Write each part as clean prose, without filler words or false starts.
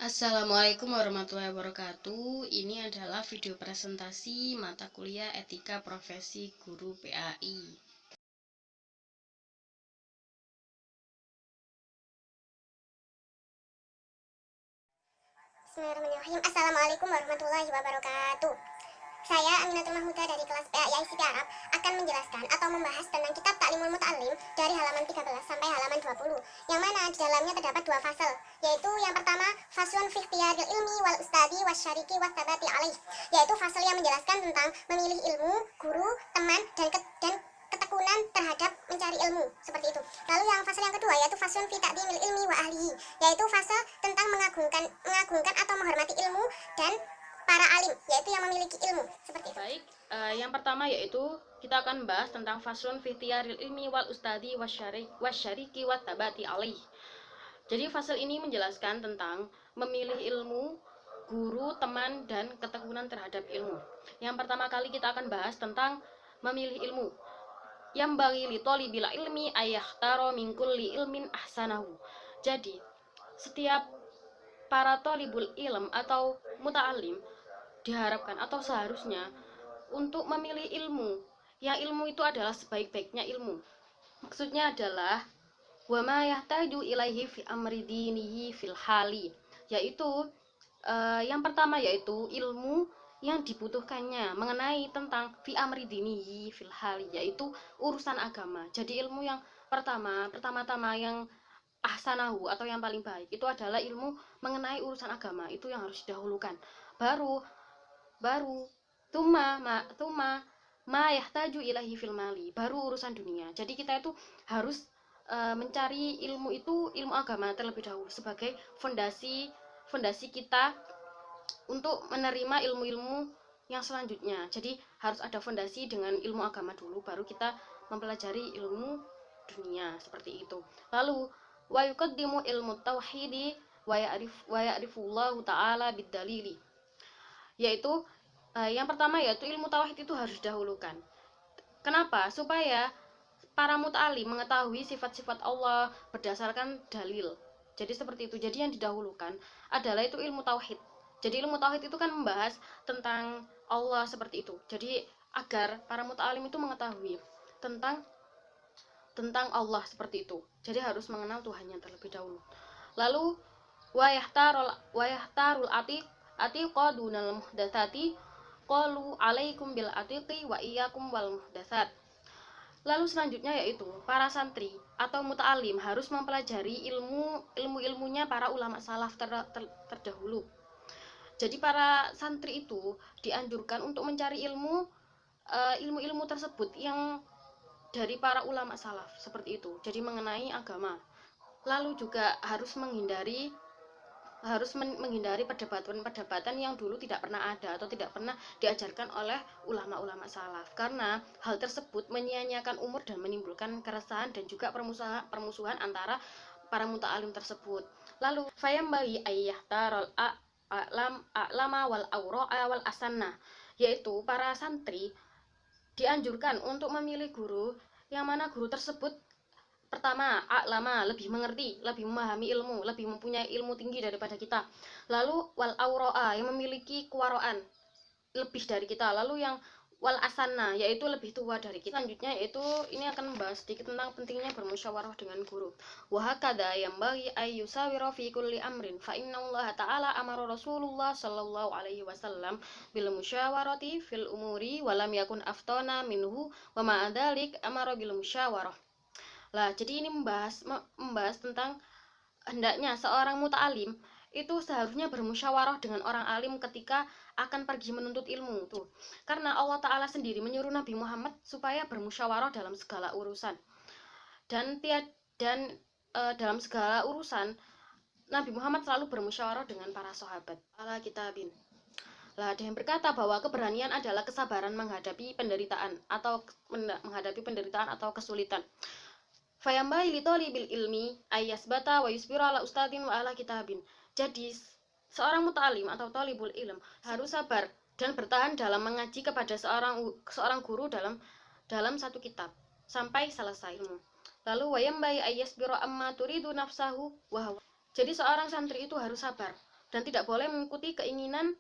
Assalamualaikum warahmatullahi wabarakatuh. Ini adalah video presentasi mata kuliah Etika Profesi Guru PAI. Bismillahirrahmanirrahim. Assalamualaikum warahmatullahi wabarakatuh. Saya Aminatul Mahmuda dari kelas PAI ICP Arab akan menjelaskan atau membahas tentang kitab Ta'limul Muta'allim dari halaman 13 sampai halaman 20, yang mana di dalamnya terdapat dua fasal, yaitu yang pertama faslun fi ikhtiyaril ilmi wal ustadi wasyariki wattabati alaih, yaitu fasal yang menjelaskan tentang memilih ilmu, guru, teman, dan ketekunan terhadap mencari ilmu, seperti itu. Lalu yang fasal yang kedua yaitu faslun fi ta'dimil ilmi wa ahlihi, yaitu fasal tentang mengagungkan atau menghormati ilmu dan para alim, yaitu yang memiliki ilmu, seperti itu. Baik, yang pertama yaitu kita akan membahas tentang faslun fi ikhtiyaril ilmi wal ustadi wasyariki wattabati alaih. Jadi fasal ini menjelaskan tentang memilih ilmu, guru, teman, dan ketekunan terhadap ilmu. Yang pertama kali kita akan bahas tentang memilih ilmu. Yang bagi li tolibil ilmi ayahtaro min kulli ilmin ahsanahu. Jadi, setiap para tolibul ilm atau muta'alim diharapkan atau seharusnya untuk memilih ilmu yang ilmu itu adalah sebaik-baiknya ilmu. Maksudnya adalah wa ma yahtaju ilaihi fi amri dinihi fil hali, yaitu yang pertama yaitu ilmu yang dibutuhkannya mengenai tentang fi amri dinihi fil hali, yaitu urusan agama. Jadi ilmu yang pertama-tama yang ahsanahu atau yang paling baik itu adalah ilmu mengenai urusan agama, itu yang harus didahulukan. Baru tuma ma yahtaju ilahi fil mali, baru urusan dunia. Jadi kita itu harus mencari ilmu itu, ilmu agama terlebih dahulu sebagai fondasi kita untuk menerima ilmu-ilmu yang selanjutnya. Jadi harus ada fondasi dengan ilmu agama dulu, baru kita mempelajari ilmu dunia, seperti itu. Lalu wa yuqaddimu ilmu tauhidi wa ya'rifullahu ta'ala bid-dalili, yaitu yang pertama yaitu ilmu tauhid itu harus didahulukan. Kenapa? Supaya para muta'alim mengetahui sifat-sifat Allah berdasarkan dalil. Jadi seperti itu. Jadi yang didahulukan adalah itu ilmu tauhid. Jadi ilmu tauhid itu kan membahas tentang Allah, seperti itu. Jadi agar para muta'alim itu mengetahui tentang Allah, seperti itu. Jadi harus mengenal Tuhannya terlebih dahulu. Lalu wa yahtarul atiqa dunal muhdatsati qalu alaikum bil atiqi wa iyyakum wal muhdatsat. Lalu selanjutnya yaitu para santri atau muta'alim harus mempelajari ilmunya para ulama salaf terdahulu. Jadi para santri itu dianjurkan untuk mencari ilmu tersebut yang dari para ulama salaf, seperti itu. Jadi mengenai agama. Lalu juga harus menghindari perdebatan yang dulu tidak pernah ada atau tidak pernah diajarkan oleh ulama-ulama salaf, karena hal tersebut menyia-nyiakan umur dan menimbulkan keresahan dan juga permusuhan antara para muta'alim tersebut. Lalu fayambagi ayyahtarul a'lama wal awra'a wal asanna, yaitu para santri dianjurkan untuk memilih guru yang mana guru tersebut pertama lama, lebih mengerti, lebih memahami ilmu, lebih mempunyai ilmu tinggi daripada kita. Lalu wal auroa, yang memiliki kewaroan lebih dari kita. Lalu yang wal asana, yaitu lebih tua dari kita. Selanjutnya yaitu ini akan membahas sedikit tentang pentingnya bermusyawarah dengan guru. Wahakada yang bagi ayyusawira fi kulli amrin fa innallaha ta'ala amara Rasulullah sallallahu alaihi wasallam bil musyawarati fil umuri walam yakun aftona minhu wa ma'adalik amara bil musyawarah. Lah, jadi ini membahas tentang hendaknya seorang muta'alim itu seharusnya bermusyawarah dengan orang alim ketika akan pergi menuntut ilmu tuh. Karena Allah Ta'ala sendiri menyuruh Nabi Muhammad supaya bermusyawarah dalam segala urusan. Dan dalam segala urusan Nabi Muhammad selalu bermusyawarah dengan para sahabat. Ala kitabin. Lah, ada yang berkata bahwa keberanian adalah kesabaran menghadapi penderitaan atau kesulitan. Fayambai litoli bil ilmi ayasbata wa yusbiru ala ustadin wa ala kitabin. Jadi seorang muta'alim atau tolibul ilm harus sabar dan bertahan dalam mengaji kepada seorang guru dalam satu kitab sampai selesai ilmu. Lalu wayambai ayasbiru amma turidu nafsahu wa. Jadi seorang santri itu harus sabar dan tidak boleh mengikuti keinginan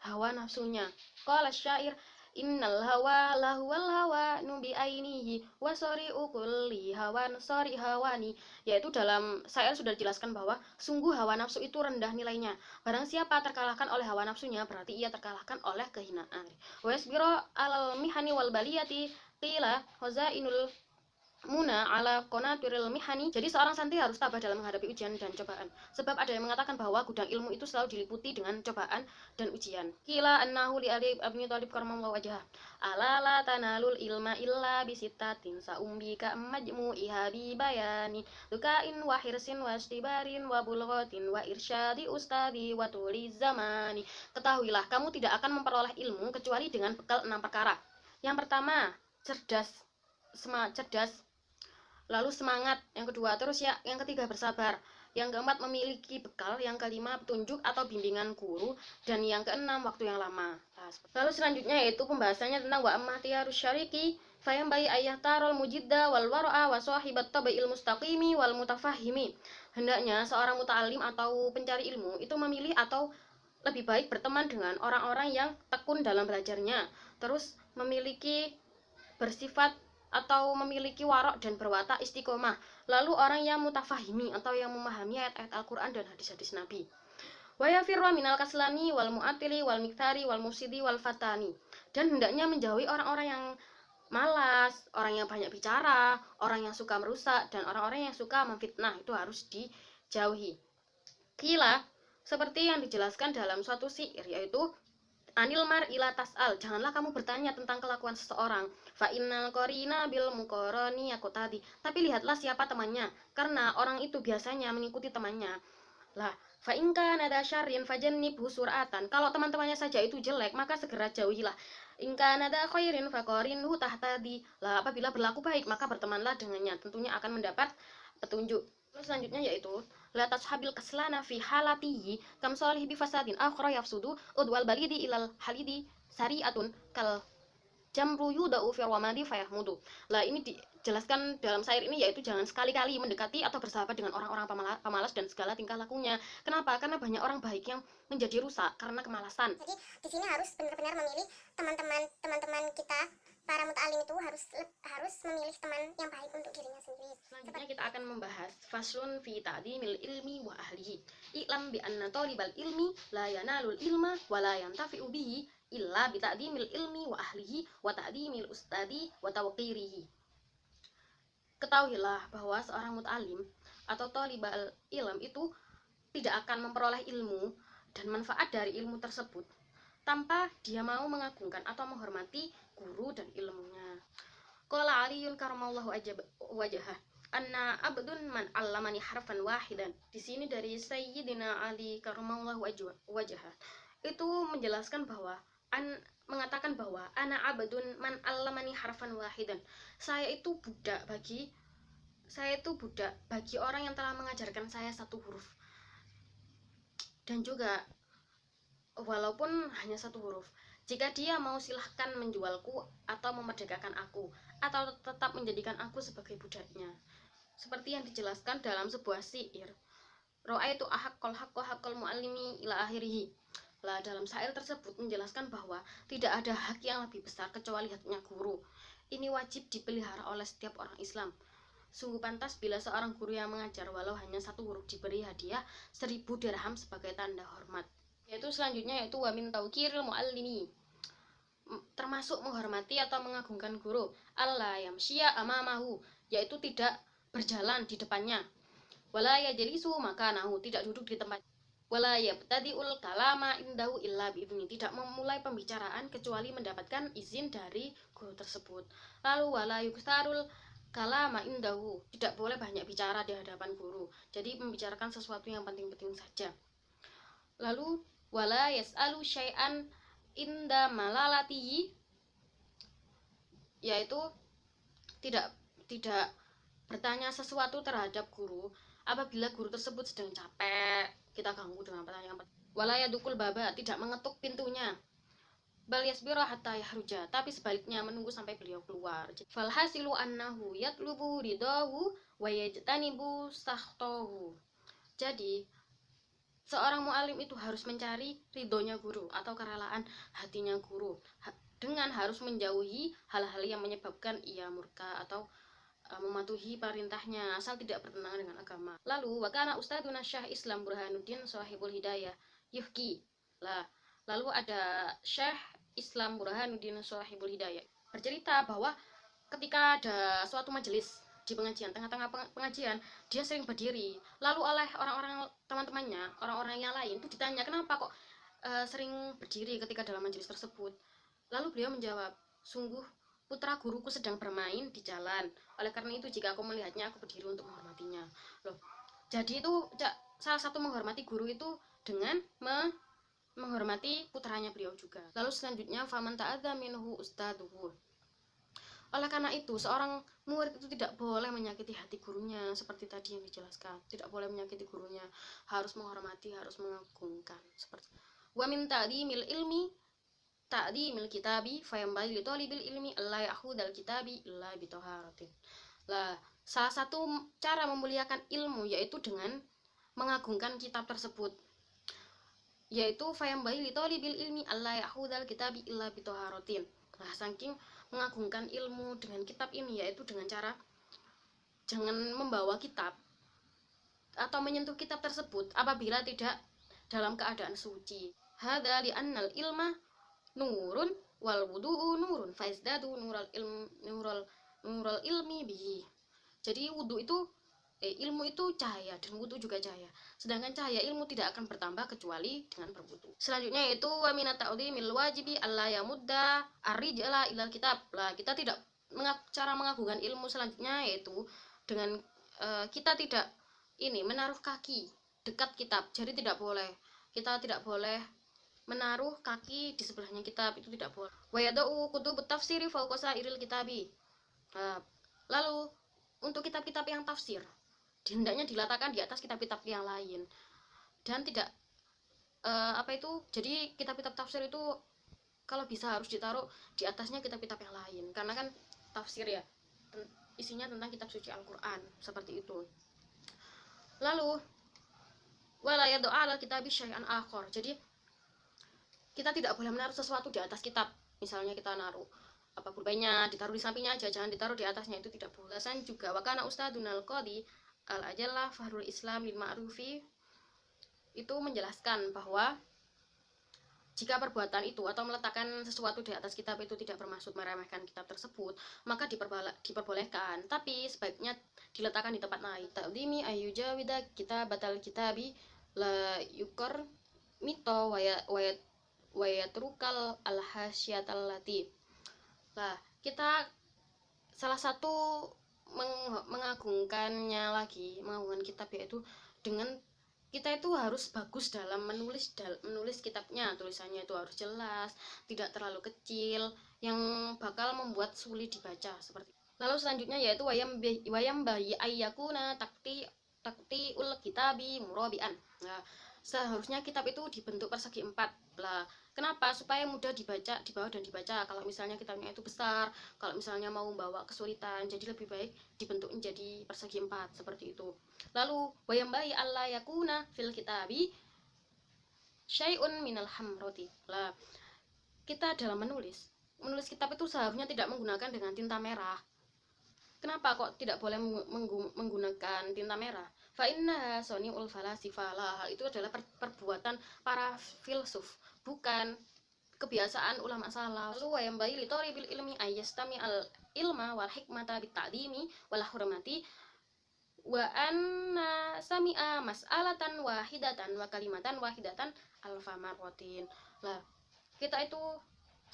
hawa nafsunya. Qala syair, innal hawa lahuwal hawa nubi ainihi wa sari'u kulli hawan sari hawani. Yaitu dalam syair sudah dijelaskan bahwa sungguh hawa nafsu itu rendah nilainya. Barang siapa terkalahkan oleh hawa nafsunya, berarti ia terkalahkan oleh kehinaan. Wa yasbiru alal mihani wal baliyati qila hozainul Muna ala konaturil mihani. Jadi seorang santri harus tabah dalam menghadapi ujian dan cobaan. Sebab ada yang mengatakan bahwa gudang ilmu itu selalu diliputi dengan cobaan dan ujian. Kila annahu li Ali Ibnu Thalib karramallahu wajhah. Ala la tanalul ilma illa bisitatin saumbika majmu'iha bi bayani lukain wa hirsin wa istibarin wa bulghatin wa irsyadi ustadi wa tuli zamani. Ketahuilah, kamu tidak akan memperoleh ilmu kecuali dengan bekal 6 perkara. Yang pertama, cerdas, lalu semangat, yang kedua terus ya, yang ketiga bersabar, yang keempat memiliki bekal, yang kelima petunjuk atau bimbingan guru, dan yang keenam waktu yang lama. Lalu selanjutnya yaitu pembahasannya tentang wa ammatiyarus syariki fayam bayi ayah tarol mujidda wal wara'a wa sahibat tabi'il mustaqimi wal mutafahimi. Hendaknya seorang muta'alim atau pencari ilmu itu memilih atau lebih baik berteman dengan orang-orang yang tekun dalam belajarnya, terus memiliki bersifat atau memiliki warok dan berwatak istiqomah, lalu orang yang mutafahimi atau yang memahami ayat-ayat Al-Quran dan hadis-hadis Nabi. Wa yafirra minal kaslani wal mu'atili wal miktari wal mufsidi wal fatani. Dan hendaknya menjauhi orang-orang yang malas, orang yang banyak bicara, orang yang suka merusak, dan orang-orang yang suka memfitnah, itu harus dijauhi. Kila, seperti yang dijelaskan dalam suatu syair, yaitu Anil mar ila tas'al, janganlah kamu bertanya tentang kelakuan seseorang. Fa innal qarina bil muqarani yaqtadi. Tapi lihatlah siapa temannya, karena orang itu biasanya mengikuti temannya. Lah, fa in kana syarrin fajannibhu sur'atan. Kalau teman-temannya saja itu jelek, maka segera jauhilah. In kana khairin faqarinhu tahtadi. Lah, apabila berlaku baik, maka bertemanlah dengannya, tentunya akan mendapat petunjuk. Lalu selanjutnya yaitu la tashabil kaslana fi halatihi kam salih bi fasadin akhra yafsudu udwal balidi ilal halidi sari'atun kal jamru yudau fi ramadi fayahmudu. Lah, ini dijelaskan dalam syair ini yaitu jangan sekali-kali mendekati atau bersahabat dengan orang-orang pemalas dan segala tingkah lakunya. Kenapa? Karena banyak orang baik yang menjadi rusak karena kemalasan. Jadi di sini harus benar-benar memilih teman-teman kita para muta'alim itu harus memilih teman yang baik untuk dirinya sendiri. Selanjutnya kita akan membahas faslun fi ta'dimil ilmi wa ahlihi. I'lam bi anna talibal ilmi la yanalul ilma wa la yantafi'u bihi illa bi ta'dimil ilmi wa ahlihi wa ta'dimil ustadi wa tawqirihi. Ketahuilah bahwa seorang muta'alim atau talibal ilm itu tidak akan memperoleh ilmu dan manfaat dari ilmu tersebut tanpa dia mau mengagungkan atau menghormati guru dan ilmunya. Qala Aliyun karamallahu wajhah, anna abdun man 'allamani harfan wahidan. Di sini dari Sayyidina Ali karamallahu wajhah itu menjelaskan bahwa mengatakan bahwa ana abdun man 'allamani harfan wahidan. Saya itu budak bagi orang yang telah mengajarkan saya satu huruf. Dan juga walaupun hanya satu huruf, jika dia mau silahkan menjualku atau memerdekakan aku atau tetap menjadikan aku sebagai budaknya. Seperti yang dijelaskan dalam sebuah syair, ra'aitu haqqal muallimi ila akhirih. Lah, dalam syair tersebut menjelaskan bahwa tidak ada hak yang lebih besar kecuali haknya guru. Ini wajib dipelihara oleh setiap orang Islam. Sungguh pantas bila seorang guru yang mengajar walau hanya satu huruf diberi hadiah 1000 dirham sebagai tanda hormat. Yaitu selanjutnya yaitu wa min tauqiril muallimi, termasuk menghormati atau mengagungkan guru. Allah yamsyiya amamahu, yaitu tidak berjalan di depannya. Wala yajlisu makanahu, tidak duduk di tempat. Wala yabtadi'ul kalama indahu illa bi'idzni, tidak memulai pembicaraan kecuali mendapatkan izin dari guru tersebut. Lalu wala yuksarul kalama indahu, tidak boleh banyak bicara di hadapan guru. Jadi membicarakan sesuatu yang penting-penting saja. Lalu wala yas'alu syai'an inda malalatihi, yaitu tidak bertanya sesuatu terhadap guru apabila guru tersebut sedang capek, kita ganggu dengan pertanyaan. Wala yadukul baba, tidak mengetuk pintunya. Bal yasbiru hatta yahruja, tapi sebaliknya menunggu sampai beliau keluar. Fal hasilu annahu yatlubu ridahu wa yajtanibu sakhtahu. Jadi Seorang mu'alim itu harus mencari ridhonya guru atau kerelaan hatinya guru, dengan harus menjauhi hal-hal yang menyebabkan ia murka atau mematuhi perintahnya asal tidak bertentangan dengan agama. Lalu wakana Ustadzuna Syekh Islam Burhanuddin Shahibul Hidayah yuhki. Lalu ada Syekh Islam Burhanuddin Shahibul Hidayah bercerita bahwa ketika ada suatu majelis di pengajian, tengah-tengah pengajian dia sering berdiri, lalu oleh orang-orang teman-temannya, orang-orang yang lain itu ditanya kenapa kok sering berdiri ketika dalam majelis tersebut. Lalu beliau menjawab, sungguh putra guruku sedang bermain di jalan, oleh karena itu jika aku melihatnya aku berdiri untuk menghormatinya. Loh, jadi itu salah satu menghormati guru itu dengan menghormati putranya beliau juga. Lalu selanjutnya faman ta'adza minhu ustaduhu. Oleh karena itu, seorang murid itu tidak boleh menyakiti hati gurunya, seperti tadi yang dijelaskan. Tidak boleh menyakiti gurunya, harus menghormati, harus mengagungkan. Seperti wa min ta'dimil ilmi ta'dimil kitabi fayambali li talibil ilmi alla ya'khudal kitabi illa bi taharatin. Lah, salah satu cara memuliakan ilmu yaitu dengan mengagungkan kitab tersebut. Yaitu fayambali li talibil ilmi alla ya'khudal kitabi illa bi taharatin. Nah, saking mengagungkan ilmu dengan kitab ini yaitu dengan cara jangan membawa kitab atau menyentuh kitab tersebut apabila tidak dalam keadaan suci. Hadza li annal ilma nurun wal wudu'u nurun faizdadu nural ilmi bihi. Jadi wudu itu ilmu itu cahaya dan wudu juga cahaya. Sedangkan cahaya ilmu tidak akan bertambah kecuali dengan berwudu. Selanjutnya yaitu wa minat ta'dhimil wajibi alla yamudda ar-rijala ilal kitab. Lah, kita tidak cara mengagungkan ilmu selanjutnya yaitu dengan kita tidak menaruh kaki dekat kitab. Jadi kita tidak boleh menaruh kaki di sebelahnya kitab, itu tidak boleh. Wa yada'u kutubut tafsiri fawqa sa'iril kitabi. Lalu untuk kitab-kitab yang tafsir hendaknya diletakkan di atas kitab-kitab yang lain dan tidak jadi kitab-kitab tafsir itu kalau bisa harus ditaruh di atasnya kitab-kitab yang lain, karena kan tafsir ya isinya tentang kitab suci Al-Quran, seperti itu. Lalu wala yadu'a ala kitabi syai'an akhar. Jadi kita tidak boleh menaruh sesuatu di atas kitab. Misalnya kita naruh pulpennya ditaruh di sampingnya aja, jangan ditaruh di atasnya, itu tidak boleh. Dan juga wakana ustadzunal qadi al-ajallah fahrul islam lil ma'rufi itu menjelaskan bahwa jika perbuatan itu atau meletakkan sesuatu di atas kitab itu tidak bermaksud meremehkan kitab tersebut, maka diperbolehkan, tapi sebaiknya diletakkan di tempat lain. Ta'dimi ayyujawida kitabatal kitabi la yukar mito wayatrukal al-hasyiatal lati. Lah, kita salah satu mengagungkan kitab yaitu dengan kita itu harus bagus dalam menulis kitabnya, tulisannya itu harus jelas, tidak terlalu kecil yang bakal membuat sulit dibaca seperti. Lalu selanjutnya yaitu wayam bayi ayyakuna takti ul kitabi murabian. Nah, seharusnya kitab itu dibentuk persegi 4. Lah, kenapa? Supaya mudah dibaca di bawah dan dibaca. Kalau misalnya kitabnya itu besar, kalau misalnya mau membawa kesulitan, jadi lebih baik dibentuk menjadi persegi 4 seperti itu. Lalu wayambai alla yakuna fil kitabi syai'un minal hamroti. Lah, kita dalam menulis kitab itu seharusnya tidak menggunakan dengan tinta merah. Kenapa kok tidak boleh menggunakan tinta merah? Fa innaha sani'ul falasifah. Hal itu adalah perbuatan para filsuf, bukan kebiasaan ulama salaf. Lalu wayambai li thalibil ilmi ayyastami al ilma wal hikmata bit ta'dimi wal hurmati wa anna sami'a mas'alatan wahidatan wa kalimatan wahidatan alfa marwatin. Lah, kita itu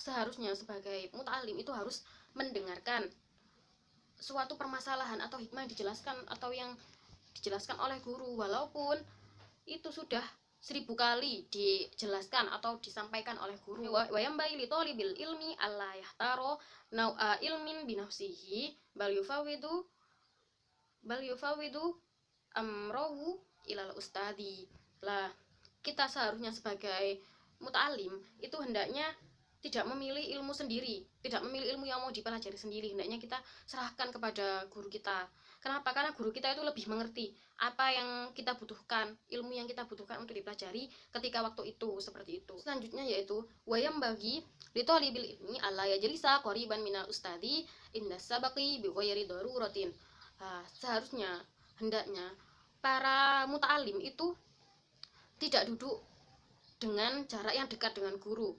seharusnya sebagai muta'alim itu harus mendengarkan suatu permasalahan atau hikmah yang dijelaskan oleh guru, walaupun itu sudah 1000 kali dijelaskan atau disampaikan oleh guru. Wayambai li thalibil ilmi alla yahtaro nau'a ilmin binafsihi bal yufawidu amrohu ilal ustadi. Lah, kita seharusnya sebagai muta'alim itu hendaknya tidak memilih ilmu sendiri, tidak memilih ilmu yang mau dipelajari sendiri. Hendaknya kita serahkan kepada guru kita. Kenapa? Karena guru kita itu lebih mengerti apa yang kita butuhkan, ilmu yang kita butuhkan untuk dipelajari ketika waktu itu, seperti itu. Selanjutnya yaitu wayam bagi litolibil ilmi alla yajlisa qoriban minal ustadi inda sabaqi bi ghairi daruratin. Seharusnya, hendaknya para muta'alim itu tidak duduk dengan jarak yang dekat dengan guru,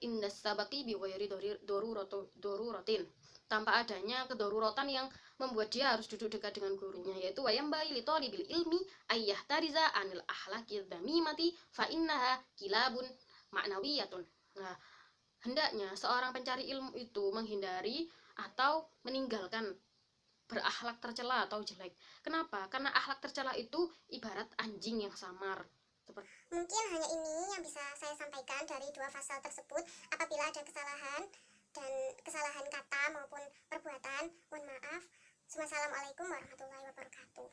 indas sabaki biwayri doruratin, tanpa adanya kedoruratan yang membuat dia harus duduk dekat dengan gurunya, yaitu wayam bayi litolibil ilmi ayah tariza anil ahlakil damimati fa innaha kilabun maknawiyatun. Nah, hendaknya seorang pencari ilmu itu menghindari atau meninggalkan berakhlak tercela atau jelek. Kenapa? Karena akhlak tercela itu ibarat anjing yang samar. Mungkin hanya ini yang bisa saya sampaikan dari dua pasal tersebut. Apabila ada kesalahan dan kesalahan kata maupun perbuatan, mohon maaf. Wassalamualaikum warahmatullahi wabarakatuh.